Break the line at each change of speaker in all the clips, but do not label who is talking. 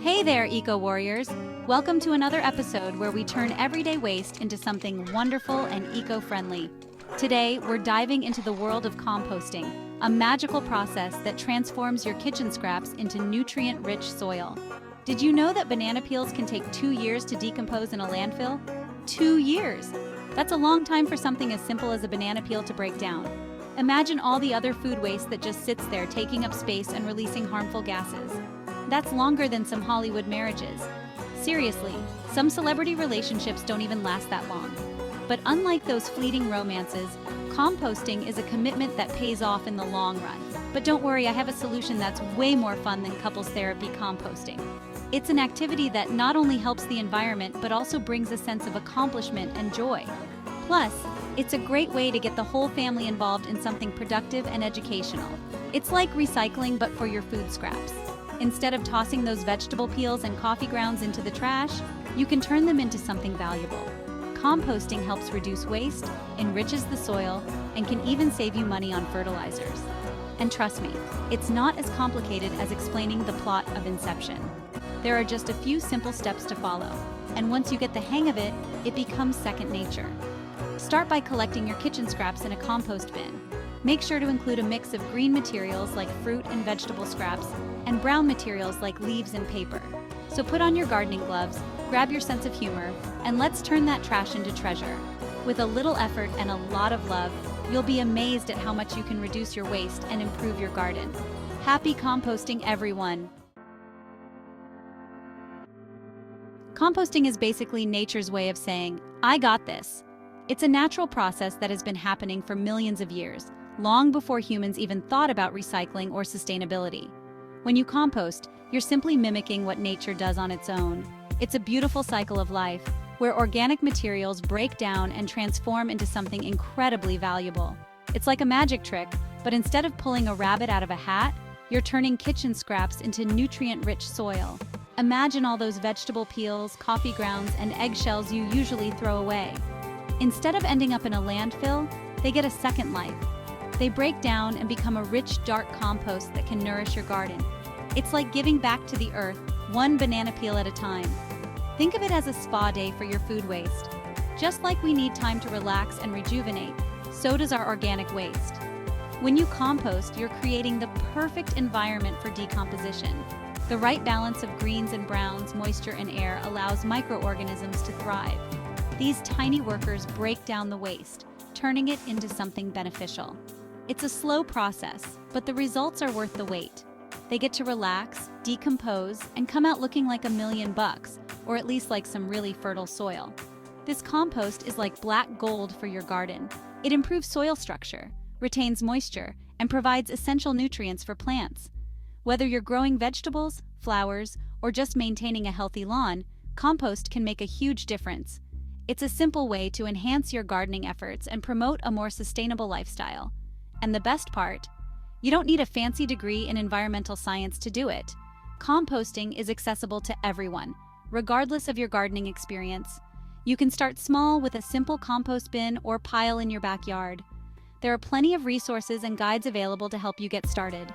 Hey there, eco-warriors! Welcome to another episode where we turn everyday waste into something wonderful and eco-friendly. Today, we're diving into the world of composting, a magical process that transforms your kitchen scraps into nutrient-rich soil. Did you know that banana peels can take 2 years to decompose in a landfill? 2 years! That's a long time for something as simple as a banana peel to break down. Imagine all the other food waste that just sits there taking up space and releasing harmful gases. That's longer than some Hollywood marriages. Seriously, some celebrity relationships don't even last that long. But unlike those fleeting romances, composting is a commitment that pays off in the long run. But don't worry, I have a solution that's way more fun than couples therapy composting. It's an activity that not only helps the environment, but also brings a sense of accomplishment and joy. Plus, it's a great way to get the whole family involved in something productive and educational. It's like recycling, but for your food scraps. Instead of tossing those vegetable peels and coffee grounds into the trash, you can turn them into something valuable. Composting helps reduce waste, enriches the soil, and can even save you money on fertilizers. And trust me, it's not as complicated as explaining the plot of Inception. There are just a few simple steps to follow, and once you get the hang of it, it becomes second nature. Start by collecting your kitchen scraps in a compost bin. Make sure to include a mix of green materials like fruit and vegetable scraps and brown materials like leaves and paper. So put on your gardening gloves, grab your sense of humor, and let's turn that trash into treasure. With a little effort and a lot of love, you'll be amazed at how much you can reduce your waste and improve your garden. Happy composting, everyone! Composting is basically nature's way of saying, I got this. It's a natural process that has been happening for millions of years, long before humans even thought about recycling or sustainability. When you compost, you're simply mimicking what nature does on its own. It's a beautiful cycle of life, where organic materials break down and transform into something incredibly valuable. It's like a magic trick, but instead of pulling a rabbit out of a hat, you're turning kitchen scraps into nutrient-rich soil. Imagine all those vegetable peels, coffee grounds, and eggshells you usually throw away. Instead of ending up in a landfill, they get a second life. They break down and become a rich, dark compost that can nourish your garden. It's like giving back to the earth, one banana peel at a time. Think of it as a spa day for your food waste. Just like we need time to relax and rejuvenate, so does our organic waste. When you compost, you're creating the perfect environment for decomposition. The right balance of greens and browns, moisture and air allows microorganisms to thrive. These tiny workers break down the waste, turning it into something beneficial. It's a slow process, but the results are worth the wait. They get to relax, decompose, and come out looking like $1,000,000, or at least like some really fertile soil. This compost is like black gold for your garden. It improves soil structure, retains moisture, and provides essential nutrients for plants. Whether you're growing vegetables, flowers, or just maintaining a healthy lawn, compost can make a huge difference. It's a simple way to enhance your gardening efforts and promote a more sustainable lifestyle. And the best part, you don't need a fancy degree in environmental science to do it. Composting is accessible to everyone, regardless of your gardening experience. You can start small with a simple compost bin or pile in your backyard. There are plenty of resources and guides available to help you get started.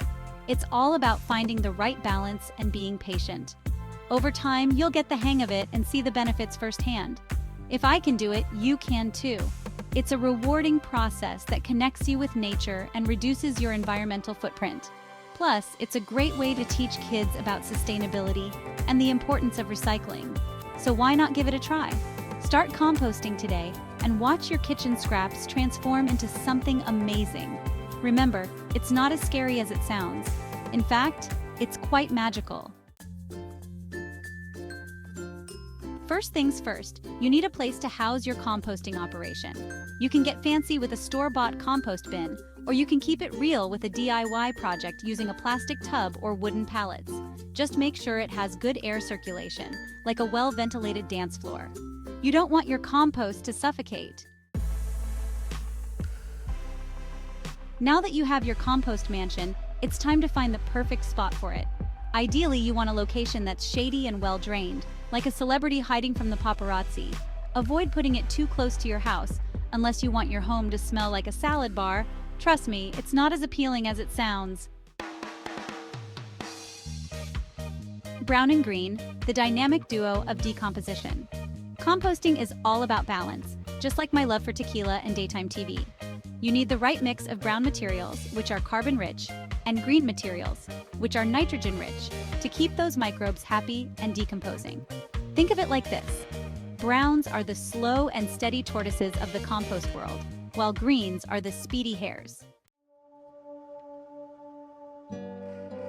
It's all about finding the right balance and being patient. Over time, you'll get the hang of it and see the benefits firsthand. If I can do it, you can too. It's a rewarding process that connects you with nature and reduces your environmental footprint. Plus, it's a great way to teach kids about sustainability and the importance of recycling. So why not give it a try? Start composting today and watch your kitchen scraps transform into something amazing. Remember, it's not as scary as it sounds. In fact, it's quite magical. First things first, you need a place to house your composting operation. You can get fancy with a store-bought compost bin, or you can keep it real with a DIY project using a plastic tub or wooden pallets. Just make sure it has good air circulation, like a well-ventilated dance floor. You don't want your compost to suffocate. Now that you have your compost mansion, it's time to find the perfect spot for it. Ideally, you want a location that's shady and well-drained, like a celebrity hiding from the paparazzi. Avoid putting it too close to your house, unless you want your home to smell like a salad bar. Trust me, it's not as appealing as it sounds. Brown and green, the dynamic duo of decomposition. Composting is all about balance, just like my love for tequila and daytime TV. You need the right mix of brown materials, which are carbon-rich, and green materials, which are nitrogen-rich, to keep those microbes happy and decomposing. Think of it like this. Browns are the slow and steady tortoises of the compost world, while greens are the speedy hares.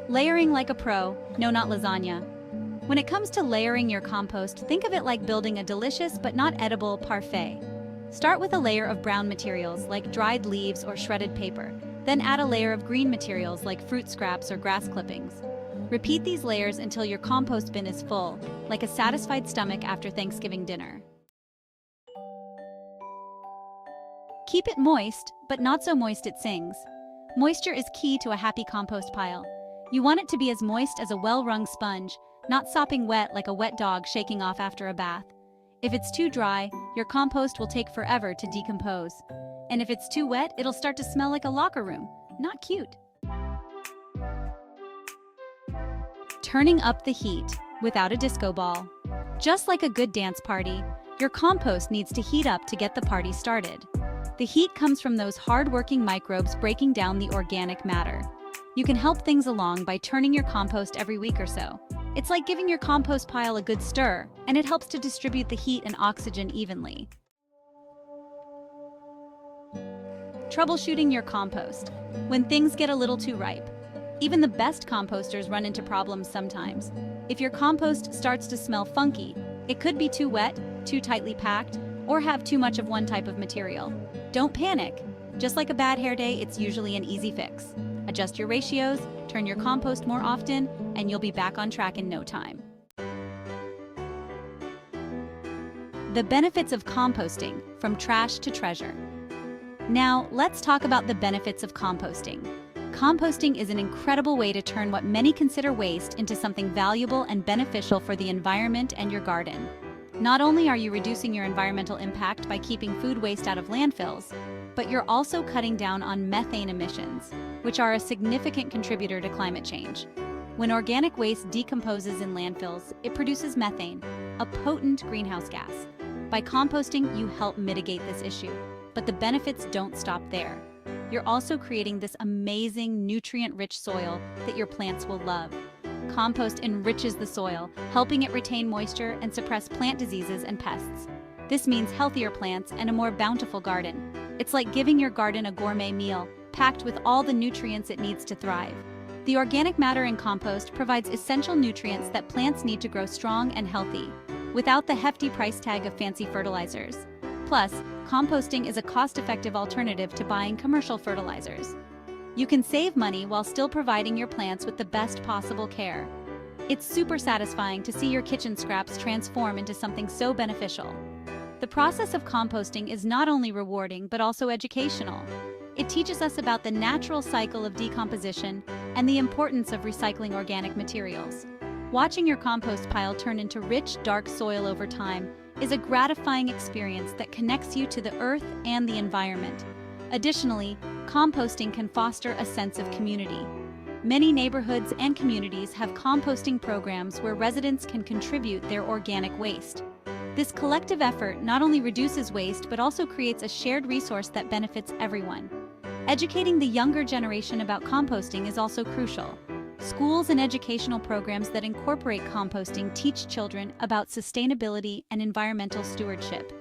Layering like a pro, no, not lasagna. When it comes to layering your compost, think of it like building a delicious but not edible parfait. Start with a layer of brown materials like dried leaves or shredded paper, then add a layer of green materials like fruit scraps or grass clippings. Repeat these layers until your compost bin is full, like a satisfied stomach after Thanksgiving dinner. Keep it moist, but not so moist it sings. Moisture is key to a happy compost pile. You want it to be as moist as a well-wrung sponge, not sopping wet like a wet dog shaking off after a bath. If it's too dry, your compost will take forever to decompose. And if it's too wet, it'll start to smell like a locker room. Not cute. Turning up the heat without a disco ball. Just like a good dance party, your compost needs to heat up to get the party started. The heat comes from those hard-working microbes breaking down the organic matter. You can help things along by turning your compost every week or so. It's like giving your compost pile a good stir, and it helps to distribute the heat and oxygen evenly. Troubleshooting your compost. When things get a little too ripe. Even the best composters run into problems sometimes. If your compost starts to smell funky, it could be too wet, too tightly packed, or have too much of one type of material. Don't panic. Just like a bad hair day, it's usually an easy fix. Adjust your ratios, turn your compost more often, and you'll be back on track in no time. The benefits of composting, from trash to treasure. Now, let's talk about the benefits of composting. Composting is an incredible way to turn what many consider waste into something valuable and beneficial for the environment and your garden. Not only are you reducing your environmental impact by keeping food waste out of landfills, but you're also cutting down on methane emissions, which are a significant contributor to climate change. When organic waste decomposes in landfills, it produces methane, a potent greenhouse gas. By composting, you help mitigate this issue, but the benefits don't stop there. You're also creating this amazing nutrient-rich soil that your plants will love. Compost enriches the soil, helping it retain moisture and suppress plant diseases and pests. This means healthier plants and a more bountiful garden. It's like giving your garden a gourmet meal, packed with all the nutrients it needs to thrive. The organic matter in compost provides essential nutrients that plants need to grow strong and healthy, without the hefty price tag of fancy fertilizers. Plus, composting is a cost-effective alternative to buying commercial fertilizers. You can save money while still providing your plants with the best possible care. It's super satisfying to see your kitchen scraps transform into something so beneficial. The process of composting is not only rewarding but also educational. It teaches us about the natural cycle of decomposition and the importance of recycling organic materials. Watching your compost pile turn into rich, dark soil over time is a gratifying experience that connects you to the earth and the environment. Additionally, composting can foster a sense of community. Many neighborhoods and communities have composting programs where residents can contribute their organic waste. This collective effort not only reduces waste but also creates a shared resource that benefits everyone. Educating the younger generation about composting is also crucial. Schools and educational programs that incorporate composting teach children about sustainability and environmental stewardship.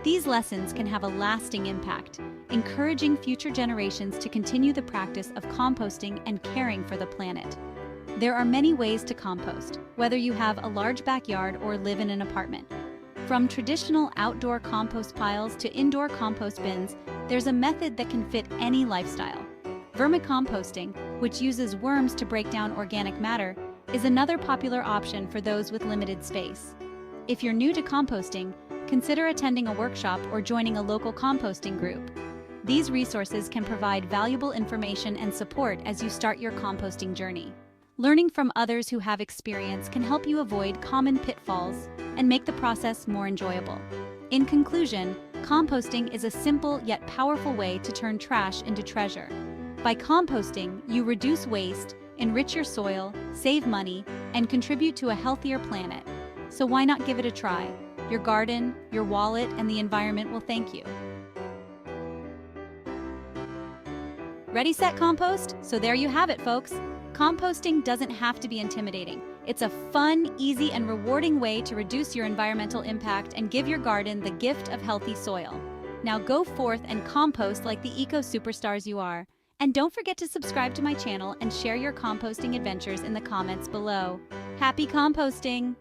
These lessons can have a lasting impact, encouraging future generations to continue the practice of composting and caring for the planet. There are many ways to compost, whether you have a large backyard or live in an apartment. From traditional outdoor compost piles to indoor compost bins, there's a method that can fit any lifestyle. Vermicomposting, which uses worms to break down organic matter, is another popular option for those with limited space. If you're new to composting, consider attending a workshop or joining a local composting group. These resources can provide valuable information and support as you start your composting journey. Learning from others who have experience can help you avoid common pitfalls and make the process more enjoyable. In conclusion, composting is a simple yet powerful way to turn trash into treasure. By composting, you reduce waste, enrich your soil, save money, and contribute to a healthier planet. So why not give it a try? Your garden, your wallet, and the environment will thank you. Ready, set, compost? So there you have it, folks. Composting doesn't have to be intimidating. It's a fun, easy, and rewarding way to reduce your environmental impact and give your garden the gift of healthy soil. Now go forth and compost like the eco-superstars you are. And don't forget to subscribe to my channel and share your composting adventures in the comments below. Happy composting!